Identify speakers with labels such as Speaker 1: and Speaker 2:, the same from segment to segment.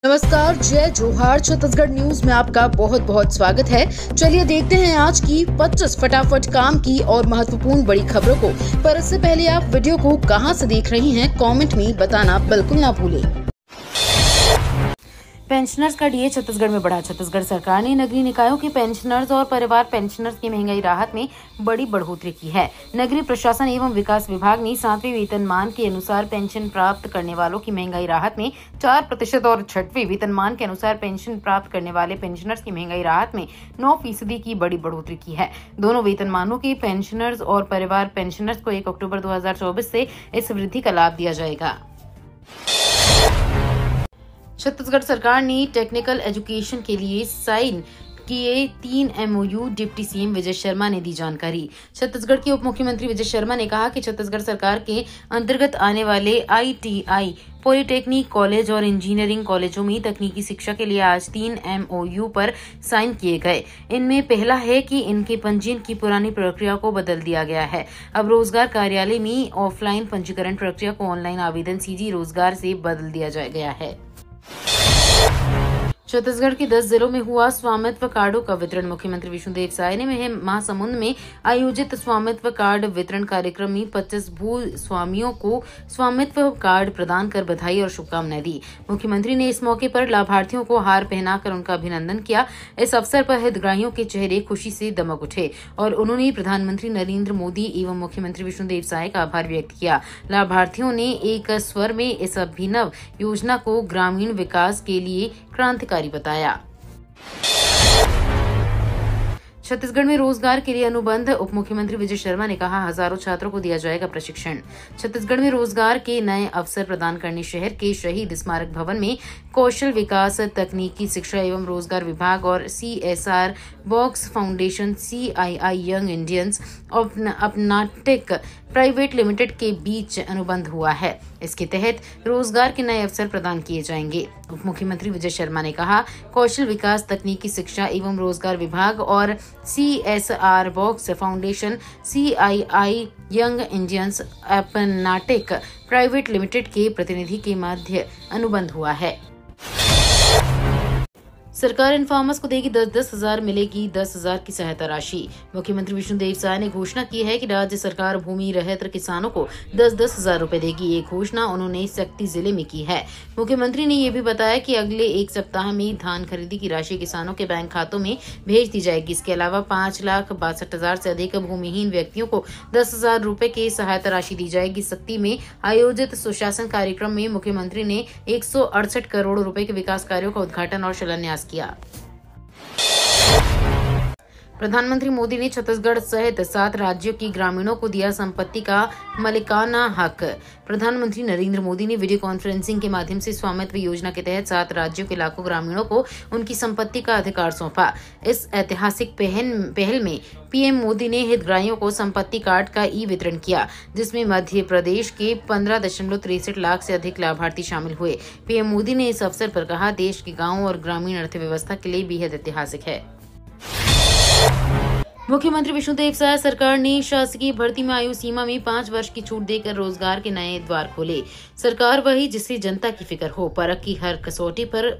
Speaker 1: नमस्कार, जय जोहार। छत्तीसगढ़ न्यूज में आपका बहुत बहुत स्वागत है। चलिए देखते हैं आज की 25 फटाफट काम की और महत्वपूर्ण बड़ी खबरों को। पर इससे पहले आप वीडियो को कहां से देख रही हैं, कमेंट में बताना बिल्कुल ना भूलें।
Speaker 2: पेंशनर्स का डीए छत्तीसगढ़ में बढ़ा। छत्तीसगढ़ सरकार ने नगरीय निकायों के पेंशनर्स और परिवार पेंशनर्स की महंगाई राहत में बड़ी बढ़ोतरी की है। नगरीय प्रशासन एवं विकास विभाग ने 7वें वेतनमान के अनुसार पेंशन प्राप्त करने वालों की महंगाई राहत में 4% और 6वें वेतनमान के अनुसार पेंशन प्राप्त करने वाले पेंशनर्स की महंगाई राहत में 9% की बड़ी बढ़ोतरी की है। दोनों वेतनमानों के पेंशनर्स और परिवार पेंशनर्स को 1 अक्टूबर 2024 से इस वृद्धि का लाभ दिया जाएगा। छत्तीसगढ़ सरकार ने टेक्निकल एजुकेशन के लिए साइन किए 3 MOU। Deputy CM Vijay Sharma ने दी जानकारी। छत्तीसगढ़ के उप मुख्यमंत्री विजय शर्मा ने कहा कि छत्तीसगढ़ सरकार के अंतर्गत आने वाले ITI, पॉलिटेक्निक कॉलेज और इंजीनियरिंग कॉलेजों में तकनीकी शिक्षा के लिए आज 3 MOU पर साइन किए गए। इनमें पहला है कि इनके पंजीयन की पुरानी प्रक्रिया को बदल दिया गया है। अब रोजगार कार्यालय में ऑफलाइन पंजीकरण प्रक्रिया को ऑनलाइन आवेदन सीजी रोजगार से बदल दिया गया है। छत्तीसगढ़ के 10 जिलों में हुआ स्वामित्व कार्डों का वितरण। मुख्यमंत्री विष्णुदेव साय ने महासमुंद में आयोजित स्वामित्व कार्ड वितरण कार्यक्रम में 25 भू स्वामियों को स्वामित्व कार्ड प्रदान कर बधाई और शुभकामनाएं दी। मुख्यमंत्री ने इस मौके पर लाभार्थियों को हार पहनाकर उनका अभिनंदन किया। इस अवसर पर हितग्राहियों के चेहरे खुशी से दमक उठे और उन्होंने प्रधानमंत्री नरेंद्र मोदी एवं मुख्यमंत्री विष्णुदेव साय का आभार व्यक्त किया। लाभार्थियों ने एक स्वर में इस अभिनव योजना को ग्रामीण विकास के लिए क्रांतिकारी बताया। छत्तीसगढ़ में रोजगार के लिए अनुबंध। उप मुख्यमंत्री विजय शर्मा ने कहा, हजारों छात्रों को दिया जाएगा प्रशिक्षण। छत्तीसगढ़ में रोजगार के नए अवसर प्रदान करने शहर के शहीद स्मारक भवन में कौशल विकास, तकनीकी शिक्षा एवं रोजगार विभाग और CSR box foundation CII young Indians अपनाटिक प्राइवेट लिमिटेड के बीच अनुबंध हुआ है। इसके तहत रोजगार के नए अवसर प्रदान किए जाएंगे। उप मुख्यमंत्री विजय शर्मा ने कहा, कौशल विकास, तकनीकी शिक्षा एवं रोजगार विभाग और CSR box foundation CII young Indians अपनाटिक प्राइवेट लिमिटेड के प्रतिनिधि के मध्य अनुबंध हुआ है। सरकार इन फार्मर्स को देगी 10-10 हजार, मिलेगी 10,000 की सहायता राशि। मुख्यमंत्री विष्णुदेव साय ने घोषणा की है कि राज्य सरकार भूमि रहित किसानों को 10-10 हजार रुपए देगी। ये घोषणा उन्होंने शक्ति जिले में की है। मुख्यमंत्री ने ये भी बताया कि अगले 1 सप्ताह में धान खरीदी की राशि किसानों के बैंक खातों में भेज दी जाएगी। इसके अलावा 5,62,000 से अधिक भूमिहीन व्यक्तियों को 10,000 रुपए की सहायता राशि दी जाएगी। शक्ति में आयोजित सुशासन कार्यक्रम में मुख्यमंत्री ने 168 करोड़ रुपए के विकास कार्यों का उद्घाटन और शिलान्यास किया। प्रधानमंत्री मोदी ने छत्तीसगढ़ सहित 7 राज्यों की ग्रामीणों को दिया संपत्ति का मालिकाना हक। प्रधानमंत्री नरेंद्र मोदी ने वीडियो कॉन्फ्रेंसिंग के माध्यम से स्वामित्व योजना के तहत 7 राज्यों के लाखों ग्रामीणों को उनकी संपत्ति का अधिकार सौंपा। इस ऐतिहासिक पहल में PM मोदी ने हितग्राहियों को संपत्ति कार्ड का वितरण किया, जिसमें मध्य प्रदेश के 15.63 लाख से अधिक लाभार्थी शामिल हुए। PM मोदी ने इस अवसर पर कहा, देश के गाँव और ग्रामीण अर्थव्यवस्था के लिए बेहद ऐतिहासिक है। मुख्यमंत्री विष्णुदेव साय सरकार ने शासकीय भर्ती में आयु सीमा में 5 वर्ष की छूट देकर रोजगार के नए द्वार खोले। सरकार वही जिससे जनता की फिक्र हो। परख की हर कसौटी पर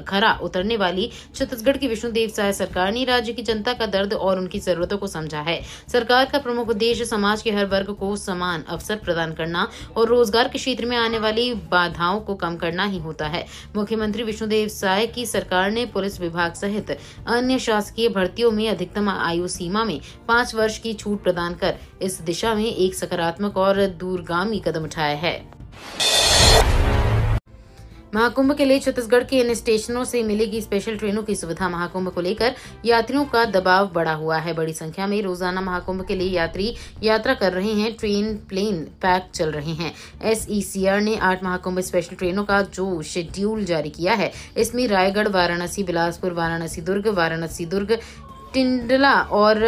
Speaker 2: खरा उतरने वाली छत्तीसगढ़ की विष्णुदेव साय सरकार ने राज्य की जनता का दर्द और उनकी जरूरतों को समझा है। सरकार का प्रमुख उद्देश्य समाज के हर वर्ग को समान अवसर प्रदान करना और रोजगार के क्षेत्र में आने वाली बाधाओं को कम करना ही होता है। मुख्यमंत्री विष्णुदेव साय की सरकार ने पुलिस विभाग सहित अन्य शासकीय भर्तियों में अधिकतम आयु सीमा में 5 वर्ष की छूट प्रदान कर इस दिशा में एक सकारात्मक और दूरगामी कदम उठाया है। महाकुंभ के लिए छत्तीसगढ़ के इन स्टेशनों से मिलेगी स्पेशल ट्रेनों की सुविधा। महाकुंभ को लेकर यात्रियों का दबाव बढ़ा हुआ है। बड़ी संख्या में रोजाना महाकुंभ के लिए यात्री यात्रा कर रहे हैं। ट्रेन प्लेन पैक चल रहे हैं। SECR ने 8 महाकुंभ स्पेशल ट्रेनों का जो शेड्यूल जारी किया है, इसमें रायगढ़, वाराणसी, बिलासपुर, वाराणसी दुर्ग, टिंडला और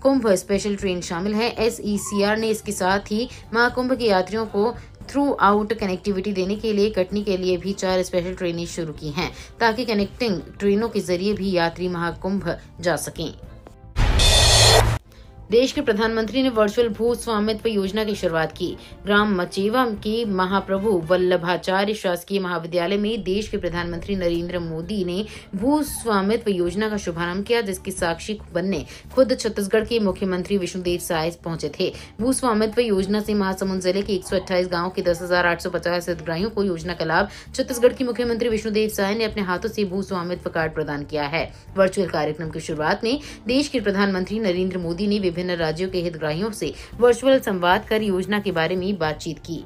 Speaker 2: कुंभ स्पेशल ट्रेन शामिल है। SECR ने इसके साथ ही महाकुंभ के यात्रियों को थ्रू आउट कनेक्टिविटी देने के लिए कटनी के लिए भी 4 स्पेशल ट्रेनें शुरू की हैं, ताकि कनेक्टिंग ट्रेनों के जरिए भी यात्री महाकुंभ जा सकें। देश के प्रधानमंत्री ने वर्चुअल भू स्वामित्व योजना की शुरुआत की। ग्राम मचेवा के महाप्रभु वल्लभाचार्य शासकीय महाविद्यालय में देश के प्रधानमंत्री नरेंद्र मोदी ने भू स्वामित्व योजना का शुभारंभ किया, जिसकी साक्षी बनने खुद छत्तीसगढ़ के मुख्यमंत्री विष्णुदेव साय पहुंचे थे। भू स्वामित्व योजना से महासमुंद जिले के 128 गाँव के 10,850 हितग्राहियों को योजना का लाभ छत्तीसगढ़ के मुख्यमंत्री विष्णुदेव साय ने अपने हाथों से भू स्वामित्व कार्ड प्रदान किया है। वर्चुअल कार्यक्रम की शुरुआत में देश के प्रधानमंत्री नरेंद्र मोदी ने विभिन्न राज्यों के हितग्राहियों से वर्चुअल संवाद कर योजना के बारे में बातचीत की।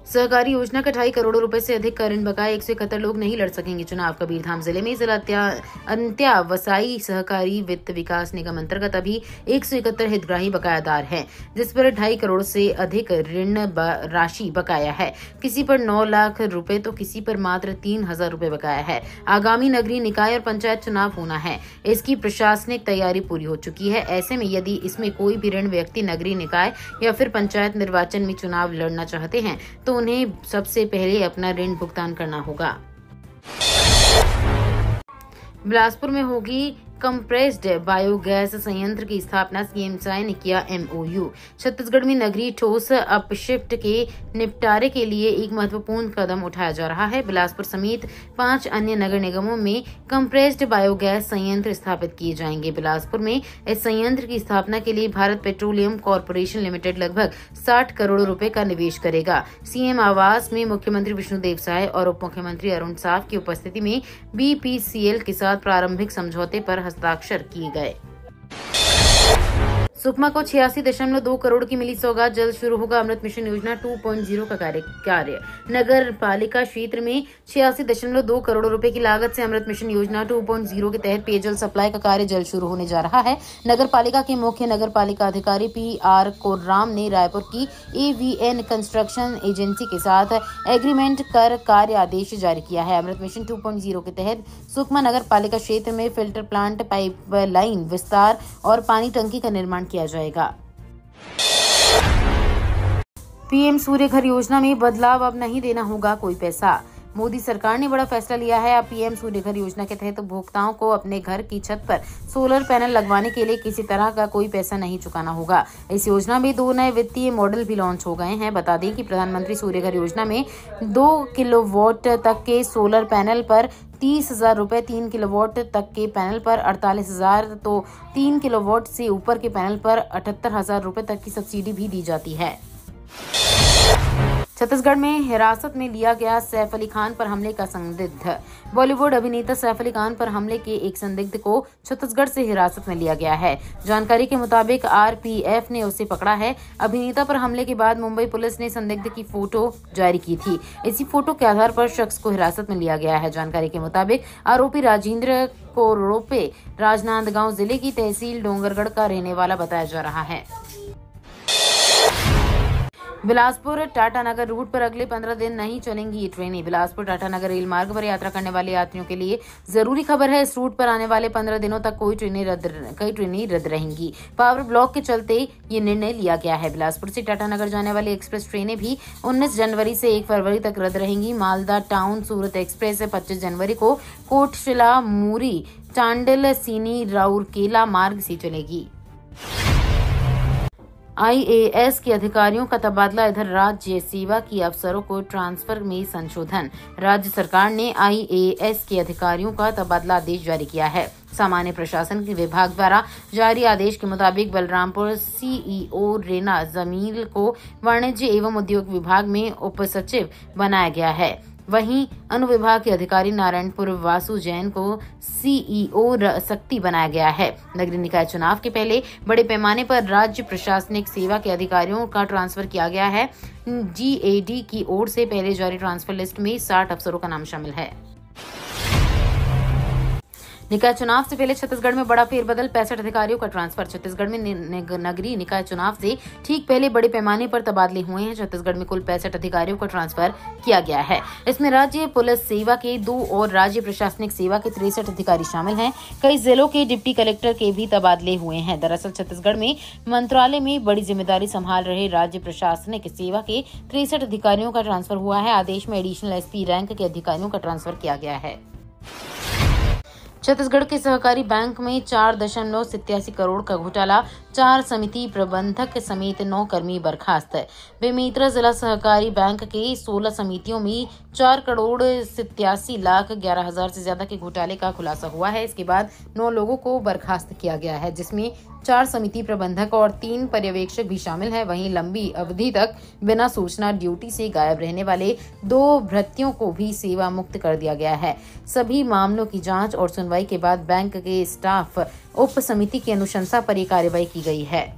Speaker 2: सहकारी योजना का 2.5 करोड़ रुपए से अधिक का ऋण बकाया 171 लोग नहीं लड़ सकेंगे चुनाव। कबीरधाम जिले में जिला अंत्यावसायी सहकारी वित्त विकास निगम अंतर्गत अभी 171 हितग्राही बकायादार हैं, जिस पर 2.5 करोड़ से अधिक ऋण राशि बकाया है। किसी पर 9 लाख रुपए तो किसी पर मात्र 3,000 रुपए बकाया है। आगामी नगरीय निकाय और पंचायत चुनाव होना है, इसकी प्रशासनिक तैयारी पूरी हो चुकी है। ऐसे में यदि इसमें कोई भी ऋण व्यक्ति नगरीय निकाय या फिर पंचायत निर्वाचन में चुनाव लड़ना चाहते हैं तो उन्हें सबसे पहले अपना ऋण भुगतान करना होगा। बिलासपुर में होगी कंप्रेस्ड बायोगैस संयंत्र की स्थापना, सीएम साय ने किया MOU। छत्तीसगढ़ में नगरीय ठोस अपशिष्ट के निपटारे के लिए एक महत्वपूर्ण कदम उठाया जा रहा है। बिलासपुर समेत 5 अन्य नगर निगमों में कंप्रेस्ड बायोगैस संयंत्र स्थापित किए जाएंगे। बिलासपुर में इस संयंत्र की स्थापना के लिए भारत पेट्रोलियम कॉर्पोरेशन लिमिटेड लगभग 60 करोड़ रुपए का निवेश करेगा। सीएम आवास में मुख्यमंत्री विष्णुदेव साय और उप मुख्यमंत्री अरुण साव की उपस्थिति में BPCL के साथ प्रारंभिक समझौते पर हस्ताक्षर किए गए। सुकमा को 86.2 करोड़ की मिली सौगात, जल्द शुरू होगा अमृत मिशन योजना 2.0 का कार्य। नगर पालिका क्षेत्र में 86.2 करोड़ रुपए की लागत से अमृत मिशन योजना 2.0 के तहत पेयजल सप्लाई का कार्य जल्द शुरू होने जा रहा है। नगर पालिका के मुख्य नगर पालिका अधिकारी PR कोर्राम ने रायपुर की AVN कंस्ट्रक्शन एजेंसी के साथ एग्रीमेंट कर कार्य आदेश जारी किया है। अमृत मिशन 2.0 के तहत सुकमा नगर पालिका क्षेत्र में फिल्टर प्लांट, पाइपलाइन विस्तार और पानी टंकी का निर्माण किया जाएगा। PM सूर्य घर योजना में बदलाव, अब नहीं देना होगा कोई पैसा। मोदी सरकार ने बड़ा फैसला लिया है। अब PM सूर्य घर योजना के तहत उपभोक्ताओं को अपने घर की छत पर सोलर पैनल लगवाने के लिए किसी तरह का कोई पैसा नहीं चुकाना होगा। इस योजना में 2 नए वित्तीय मॉडल भी लॉन्च हो गए हैं। बता दें कि प्रधानमंत्री सूर्य घर योजना में 2 किलोवाट तक के सोलर पैनल पर 30,000 रुपए, 3 किलोवाट तक के पैनल पर 48,000, तो 3 किलोवाट से ऊपर के पैनल पर 78,000 रुपए तक की सब्सिडी भी दी जाती है। छत्तीसगढ़ में हिरासत में लिया गया सैफ अली खान पर हमले का संदिग्ध। बॉलीवुड अभिनेता सैफ अली खान पर हमले के एक संदिग्ध को छत्तीसगढ़ से हिरासत में लिया गया है। जानकारी के मुताबिक RPF ने उसे पकड़ा है। अभिनेता पर हमले के बाद मुंबई पुलिस ने संदिग्ध की फोटो जारी की थी। इसी फोटो के आधार पर शख्स को हिरासत में लिया गया है। जानकारी के मुताबिक आरोपी राजेंद्र कोरोपे राजनांदगांव जिले की तहसील डोंगरगढ़ का रहने वाला बताया जा रहा है। बिलासपुर टाटानगर रूट पर अगले 15 दिन नहीं चलेंगी ये ट्रेनें। बिलासपुर टाटानगर रेल मार्ग पर यात्रा करने वाले यात्रियों के लिए जरूरी खबर है। इस रूट पर आने वाले 15 दिनों तक कई ट्रेनें रद्द रहेंगी। पावर ब्लॉक के चलते ये निर्णय लिया गया है। बिलासपुर से टाटानगर जाने वाली एक्सप्रेस ट्रेनें भी 19 जनवरी से 1 फरवरी तक रद्द रहेंगी। मालदा टाउन सूरत एक्सप्रेस 25 जनवरी को कोटशिला, मूरी, चांडिल, सीनी, राउरकेला मार्ग से चलेगी। IAS के अधिकारियों का तबादला, इधर राज्य सेवा की अफसरों को ट्रांसफर में संशोधन। राज्य सरकार ने IAS के अधिकारियों का तबादला आदेश जारी किया है। सामान्य प्रशासन के विभाग द्वारा जारी आदेश के मुताबिक बलरामपुर CEO रेना जमील को वाणिज्य एवं उद्योग विभाग में उप सचिव बनाया गया है। वहीं अनुविभाग के अधिकारी नारायणपुर वासु जैन को CEO शक्ति बनाया गया है। नगरीय निकाय चुनाव के पहले बड़े पैमाने पर राज्य प्रशासनिक सेवा के अधिकारियों का ट्रांसफर किया गया है। GAD की ओर से पहले जारी ट्रांसफर लिस्ट में 60 अफसरों का नाम शामिल है। निकाय चुनाव से पहले छत्तीसगढ़ में बड़ा फेरबदल, 65 अधिकारियों का ट्रांसफर। छत्तीसगढ़ में नगरीय निकाय चुनाव से ठीक पहले बड़े पैमाने पर तबादले हुए हैं। छत्तीसगढ़ में कुल 65 अधिकारियों का ट्रांसफर किया गया है। इसमें राज्य पुलिस सेवा के 2 और राज्य प्रशासनिक सेवा के 63 अधिकारी शामिल हैं। कई जिलों के डिप्टी कलेक्टर के भी तबादले हुए हैं। दरअसल छत्तीसगढ़ में मंत्रालय में बड़ी जिम्मेदारी संभाल रहे राज्य प्रशासनिक सेवा के 63 अधिकारियों का ट्रांसफर हुआ है। आदेश में एडिशनल SP रैंक के अधिकारियों का ट्रांसफर किया गया है। छत्तीसगढ़ के सहकारी बैंक में 4.87 करोड़ का घोटाला, 4 समिति प्रबंधक समेत 9 कर्मी बर्खास्त। बेमेतरा जिला सहकारी बैंक के 16 समितियों में 4 करोड़ 87 लाख 11 हजार से ज्यादा के घोटाले का खुलासा हुआ है। इसके बाद 9 लोगों को बर्खास्त किया गया है, जिसमें 4 समिति प्रबंधक और 3 पर्यवेक्षक भी शामिल हैं। वहीं लंबी अवधि तक बिना सूचना ड्यूटी से गायब रहने वाले 2 भृत्यों को भी सेवा मुक्त कर दिया गया है। सभी मामलों की जांच और सुनवाई के बाद बैंक के स्टाफ उप समिति की अनुशंसा पर यह कार्रवाई की गई है।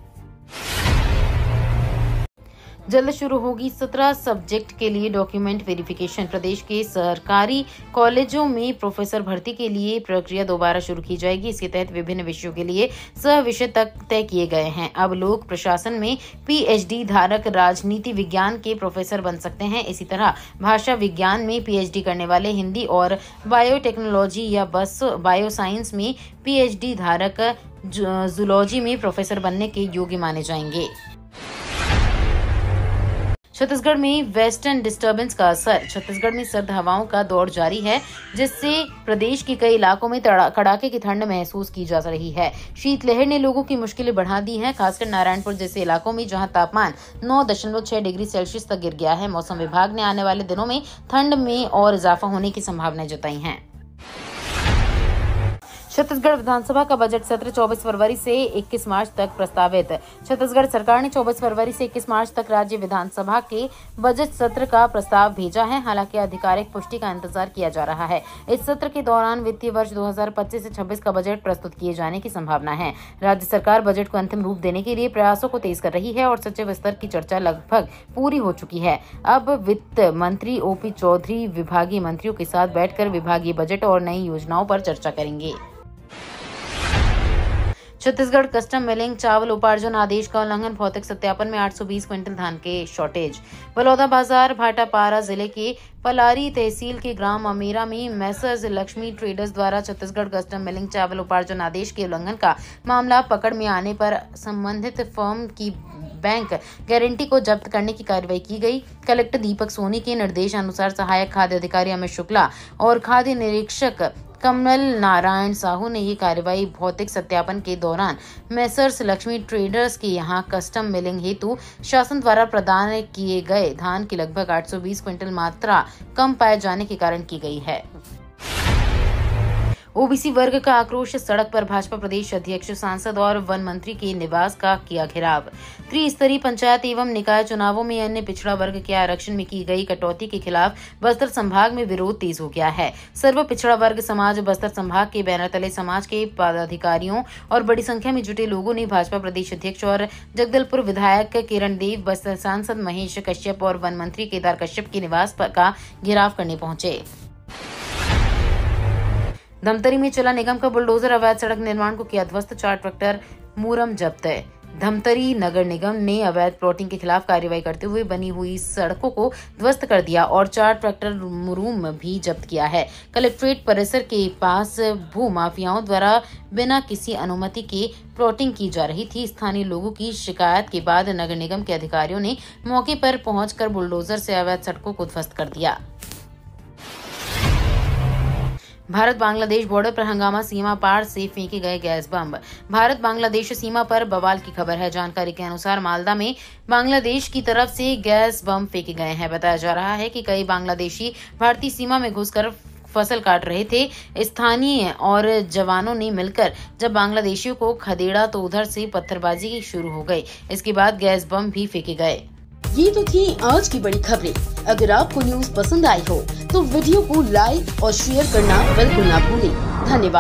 Speaker 2: जल्द शुरू होगी 17 सब्जेक्ट के लिए डॉक्यूमेंट वेरिफिकेशन। प्रदेश के सरकारी कॉलेजों में प्रोफेसर भर्ती के लिए प्रक्रिया दोबारा शुरू की जाएगी। इसके तहत विभिन्न विषयों के लिए सह विषय तक तय किए गए हैं। अब लोक प्रशासन में पीएचडी धारक राजनीति विज्ञान के प्रोफेसर बन सकते हैं। इसी तरह भाषा विज्ञान में पीएचडी करने वाले हिंदी और बायोटेक्नोलॉजी या बस बायोसाइंस में पीएचडी धारक जूलॉजी में प्रोफेसर बनने के योग्य माने जाएंगे। छत्तीसगढ़ में वेस्टर्न डिस्टर्बेंस का असर। छत्तीसगढ़ में सर्द हवाओं का दौर जारी है, जिससे प्रदेश के कई इलाकों में कड़ाके की ठंड महसूस की जा रही है। शीतलहर ने लोगों की मुश्किलें बढ़ा दी हैं, खासकर नारायणपुर जैसे इलाकों में, जहां तापमान 9.6 डिग्री सेल्सियस तक गिर गया है। मौसम विभाग ने आने वाले दिनों में ठंड में और इजाफा होने की संभावनाएं जताई हैं। छत्तीसगढ़ विधानसभा का बजट सत्र 24 फरवरी से 21 मार्च तक प्रस्तावित। छत्तीसगढ़ सरकार ने 24 फरवरी से 21 मार्च तक राज्य विधानसभा के बजट सत्र का प्रस्ताव भेजा है। हालांकि आधिकारिक पुष्टि का इंतजार किया जा रहा है। इस सत्र के दौरान वित्तीय वर्ष 2025 से 26 का बजट प्रस्तुत किए जाने की संभावना है। राज्य सरकार बजट को अंतिम रूप देने के लिए प्रयासों को तेज कर रही है और सचिव स्तर की चर्चा लगभग पूरी हो चुकी है। अब वित्त मंत्री ओपी चौधरी विभागीय मंत्रियों के साथ बैठकर विभागीय बजट और नई योजनाओं पर चर्चा करेंगे। छत्तीसगढ़ कस्टम मिलिंग चावल उपार्जन आदेश का उल्लंघन, भौतिक सत्यापन में 820 क्विंटल धान के शॉर्टेज। बलौदाबाजार भाटापारा जिले के पलारी तहसील के ग्राम अमेरा में मैसर्स लक्ष्मी ट्रेडर्स द्वारा छत्तीसगढ़ कस्टम मिलिंग चावल उपार्जन आदेश के उल्लंघन का मामला पकड़ में आने पर संबंधित फर्म की बैंक गारंटी को जब्त करने की कार्रवाई की गई। कलेक्टर दीपक सोनी के निर्देशानुसार सहायक खाद्य अधिकारी अमित शुक्ला और खाद्य निरीक्षक कमल नारायण साहू ने ये कार्रवाई भौतिक सत्यापन के दौरान मैसर्स लक्ष्मी ट्रेडर्स के यहां कस्टम मिलिंग हेतु शासन द्वारा प्रदान किए गए धान की लगभग 820 क्विंटल मात्रा कम पाए जाने के कारण की गई है। ओबीसी वर्ग का आक्रोश, सड़क पर भाजपा प्रदेश अध्यक्ष, सांसद और वन मंत्री के निवास का किया घेराव। त्रिस्तरीय पंचायत एवं निकाय चुनावों में अन्य पिछड़ा वर्ग के आरक्षण में की गई कटौती के खिलाफ बस्तर संभाग में विरोध तेज हो गया है। सर्व पिछड़ा वर्ग समाज बस्तर संभाग के बैनर तले समाज के पदाधिकारियों और बड़ी संख्या में जुटे लोगों ने भाजपा प्रदेश अध्यक्ष और जगदलपुर विधायक किरण देव, बस्तर सांसद महेश कश्यप और वन मंत्री केदार कश्यप के निवास का घेराव करने पहुंचे। धमतरी में चला निगम का बुलडोजर, अवैध सड़क निर्माण को किया ध्वस्त, 4 ट्रैक्टर मुरम जब्त है। धमतरी नगर निगम ने अवैध प्लॉटिंग के खिलाफ कार्रवाई करते हुए बनी हुई सड़कों को ध्वस्त कर दिया और 4 ट्रैक्टर मुरूम भी जब्त किया है। कलेक्ट्रेट परिसर के पास भू माफियाओं द्वारा बिना किसी अनुमति के प्लॉटिंग की जा रही थी। स्थानीय लोगों की शिकायत के बाद नगर निगम के अधिकारियों ने मौके पर पहुंचकर बुलडोजर से अवैध सड़कों को ध्वस्त कर दिया। भारत बांग्लादेश बॉर्डर पर हंगामा, सीमा पार से फेंके गए गैस बम। भारत बांग्लादेश सीमा पर बवाल की खबर है। जानकारी के अनुसार मालदा में बांग्लादेश की तरफ से गैस बम फेंके गए हैं। बताया जा रहा है कि कई बांग्लादेशी भारतीय सीमा में घुसकर फसल काट रहे थे। स्थानीय और जवानों ने मिलकर जब बांग्लादेशियों को खदेड़ा तो उधर से पत्थरबाजी शुरू हो गई। इसके बाद गैस बम भी फेंके गए।
Speaker 1: ये तो थी आज की बड़ी खबरें। अगर आपको न्यूज पसंद आई हो तो वीडियो को लाइक और शेयर करना बिल्कुल ना भूलें। धन्यवाद।